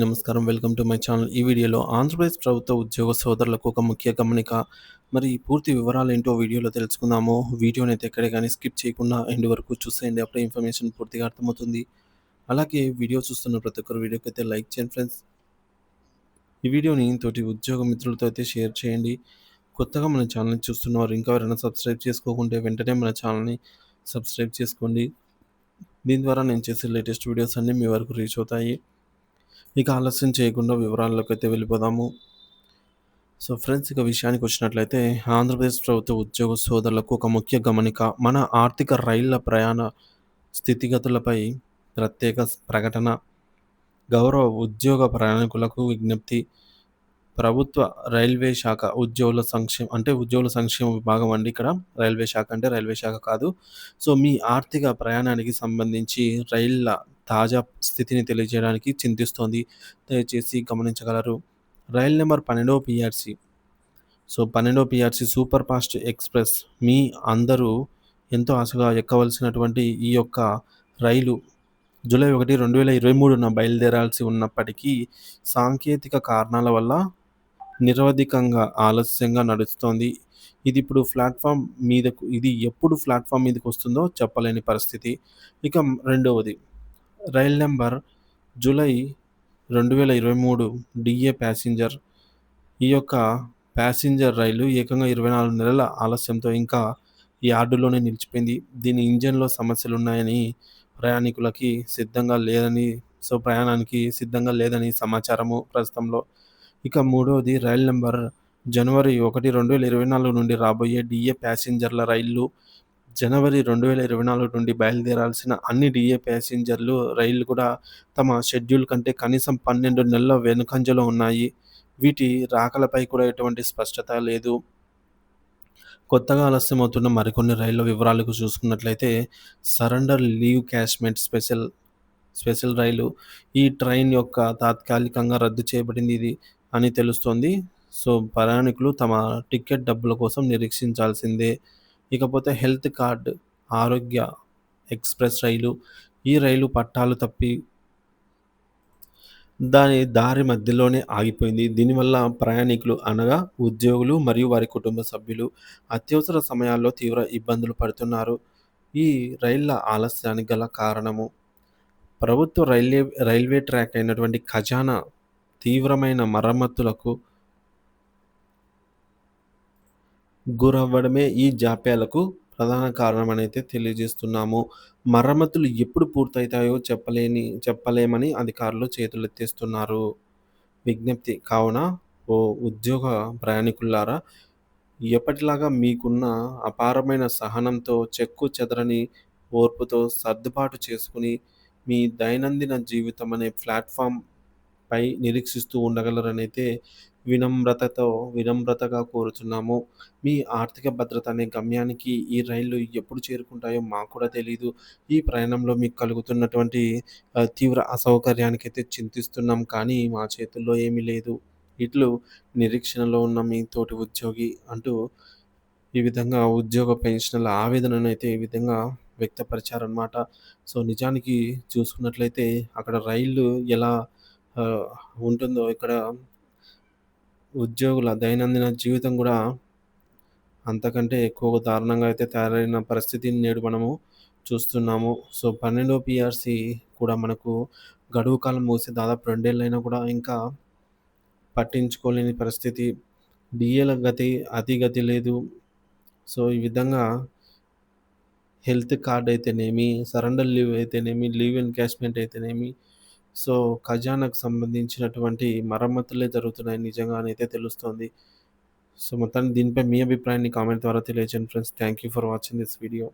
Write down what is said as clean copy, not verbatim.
నమస్కారం. Welcome to my channel. ఈ వీడియోలో ఆంధ్రప్రదేశ్ ప్రభుత్వ ఉద్యోగ సోదరులకు ఒక ముఖ్య గమనిక. మరి పూర్తి వివరాలేంటో వీడియోలో తెలుసుకుందాము. వీడియోనైతే ఎక్కడ గాని స్కిప్ చేయకుండా ఎండ్ వరకు చూసేయండి. అప్పుడే ఇన్ఫర్మేషన్ పూర్తిగా అర్థమవుతుంది. అలాగే వీడియో చూస్తున్న ప్రతి ఒక్కరు వీడియోకైతే లైక్ చేయండి ఫ్రెండ్స్. ఈ వీడియోని తోటి ఉద్యోగ మిత్రులతో అయితే షేర్ చేయండి. కొత్తగా మన ఛానల్‌ని చూస్తున్నవారు ఇంకా ఎవరైనా సబ్స్క్రైబ్ చేసుకోకుంటే వెంటనే మన ఛానల్‌ని సబ్స్క్రైబ్ చేసుకోండి. దీని ద్వారా నేను చేసే లేటెస్ట్ వీడియోస్ అన్నీ మీ వరకు రీచ్ అవుతాయి. ఇక ఆలస్యం చేయకుండా వివరాల్లోకైతే వెళ్ళిపోదాము. ఫ్రెండ్స్, ఇక విషయానికి వచ్చినట్లయితే ఆంధ్రప్రదేశ్ ప్రభుత్వ ఉద్యోగ సోదరులకు ఒక ముఖ్య గమనిక. మన ఆర్థిక రైళ్ల ప్రయాణ స్థితిగతులపై ప్రత్యేక ప్రకటన. గౌరవ ఉద్యోగ ప్రయాణికులకు విజ్ఞప్తి. ప్రభుత్వ రైల్వే శాఖ ఉద్యోగుల సంక్షేమ విభాగం అండి ఇక్కడ. రైల్వే శాఖ అంటే రైల్వే శాఖ కాదు. మీ ఆర్థిక ప్రయాణానికి సంబంధించి రైళ్ల తాజా స్థితిని తెలియజేయడానికి చింతిస్తోంది. దయచేసి గమనించగలరు. రైలు number 12 PRC. 12 PRC super fast express మీ అందరూ ఎంతో ఆశగా ఎక్కవలసినటువంటి ఈ యొక్క రైలు జూలై 1, 2023న బయలుదేరాల్సి ఉన్నప్పటికీ సాంకేతిక కారణాల వల్ల నిరవధికంగా ఆలస్యంగా నడుస్తోంది. ఇది ఎప్పుడు ప్లాట్‌ఫామ్ మీదకొస్తుందో చెప్పలేని పరిస్థితి. ఇక రెండవది, రైలు నంబర్ జూలై 2023 డీఏ ప్యాసింజర్. ఈ యొక్క ప్యాసింజర్ రైలు ఏకంగా 24 నెలల ఆలస్యంతో ఇంకా యార్డులోనే నిలిచిపోయింది. దీని ఇంజిన్‌లో సమస్యలున్నాయని ప్రయాణికులకి సిద్ధంగా లేదని ప్రయాణానికి సిద్ధంగా లేదని సమాచారము ప్రస్తుతంలో. ఇక మూడవది, రైలు నంబర్ జనవరి 1, 2024 నుండి రాబోయే డీఏ ప్యాసింజర్ల రైళ్లు. జనవరి 2024 నుండి బయలుదేరాల్సిన అన్ని డీఏ ప్యాసింజర్లు రైళ్లు కూడా తమ షెడ్యూల్ కంటే కనీసం 12 నెలల వెనుకంజలో ఉన్నాయి. వీటి రాకలపై కూడా ఎటువంటి స్పష్టత లేదు. కొత్తగా ఆలస్యమవుతున్న మరికొన్ని రైళ్ల వివరాలకు చూసుకున్నట్లయితే సరెండర్ లీవ్ క్యాష్‌మెంట్ స్పెషల్ రైలు. ఈ ట్రైన్ యొక్క తాత్కాలికంగా రద్దు చేయబడింది అని తెలుస్తోంది. ప్రయాణికులు తమ టికెట్ డబ్బుల కోసం నిరీక్షించాల్సిందే. ఇకపోతే హెల్త్ కార్డ్ ఆరోగ్య ఎక్స్‌ప్రెస్ రైలు. ఈ రైలు పట్టాలు తప్పి దాని దారి మధ్యలోనే ఆగిపోయింది. దీనివల్ల ప్రయాణికులు అనగా ఉద్యోగులు మరియు వారి కుటుంబ సభ్యులు అత్యవసర సమయాల్లో తీవ్ర ఇబ్బందులు పడుతున్నారు. ఈ రైళ్ల ఆలస్యానికి గల కారణము ప్రభుత్వ రైల్వే ట్రాక్ అయినటువంటి ఖజానా తీవ్రమైన మరమ్మతులకు గురవ్వడమే ఈ జాప్యాలకు ప్రధాన కారణమనైతే తెలియజేస్తున్నాము. మరమ్మతులు ఎప్పుడు పూర్తయితాయో చెప్పలేమని అధికారులు చేతులెత్తేస్తున్నారు. విజ్ఞప్తి కావున ఓ ఉద్యోగ ప్రయాణికులారా, ఎప్పటిలాగా మీకున్న అపారమైన సహనంతో చెక్కుచెదరని ఓర్పుతో సర్దుబాటు చేసుకుని మీ దైనందిన జీవితం అనే ప్లాట్‌ఫామ్‌పై నిరీక్షిస్తూ ఉండగలరనైతే వినమ్రతగా కోరుతున్నాము. మీ ఆర్థిక భద్రత అనే గమ్యానికి ఈ రైళ్లు ఎప్పుడు చేరుకుంటాయో మాకు కూడా తెలీదు. ఈ ప్రయాణంలో మీకు కలుగుతున్నటువంటి తీవ్ర అసౌకర్యానికైతే చింతిస్తున్నాం, కానీ మా చేతుల్లో ఏమీ లేదు. ఇట్లు నిరీక్షణలో ఉన్న మీ తోటి ఉద్యోగి అంటూ ఈ విధంగా ఉద్యోగ పెన్షనర్ల ఆవేదననైతే ఈ విధంగా వ్యక్తపరిచారనమాట. నిజానికి చూసుకున్నట్లయితే అక్కడ రైళ్ళు ఎలా ఆహ్, ఉంటుందో ఇక్కడ ఉద్యోగుల దైనందిన జీవితం గూడా అంతకంటే ఎక్కువ దారుణంగా అయితే తయారైన పరిస్థితిని నేడు మనము చూస్తున్నాము. 12 పీఆర్‌సీ కూడా మనకు గడువు కాలం ముగిసి దాదాపు 2 ఏళ్లైనా కూడా ఇంకా పట్టించుకోలేని పరిస్థితి. డీఏల గతి లేదు. ఈ విధంగా హెల్త్ కార్డ్ అయితేనేమి, సరెండర్ లీవ్ అయితేనేమి, లీవ్ ఎన్‌కాష్‌మెంట్ అయితేనేమి, ఖజానాకు సంబంధించినటువంటి మరమ్మతులే జరుగుతున్నాయి నిజంగానైతే తెలుస్తోంది. మొత్తానికి దీనిపై మీ అభిప్రాయాన్ని కామెంట్ ద్వారా తెలియజేయండి friends. Thank you for watching this video.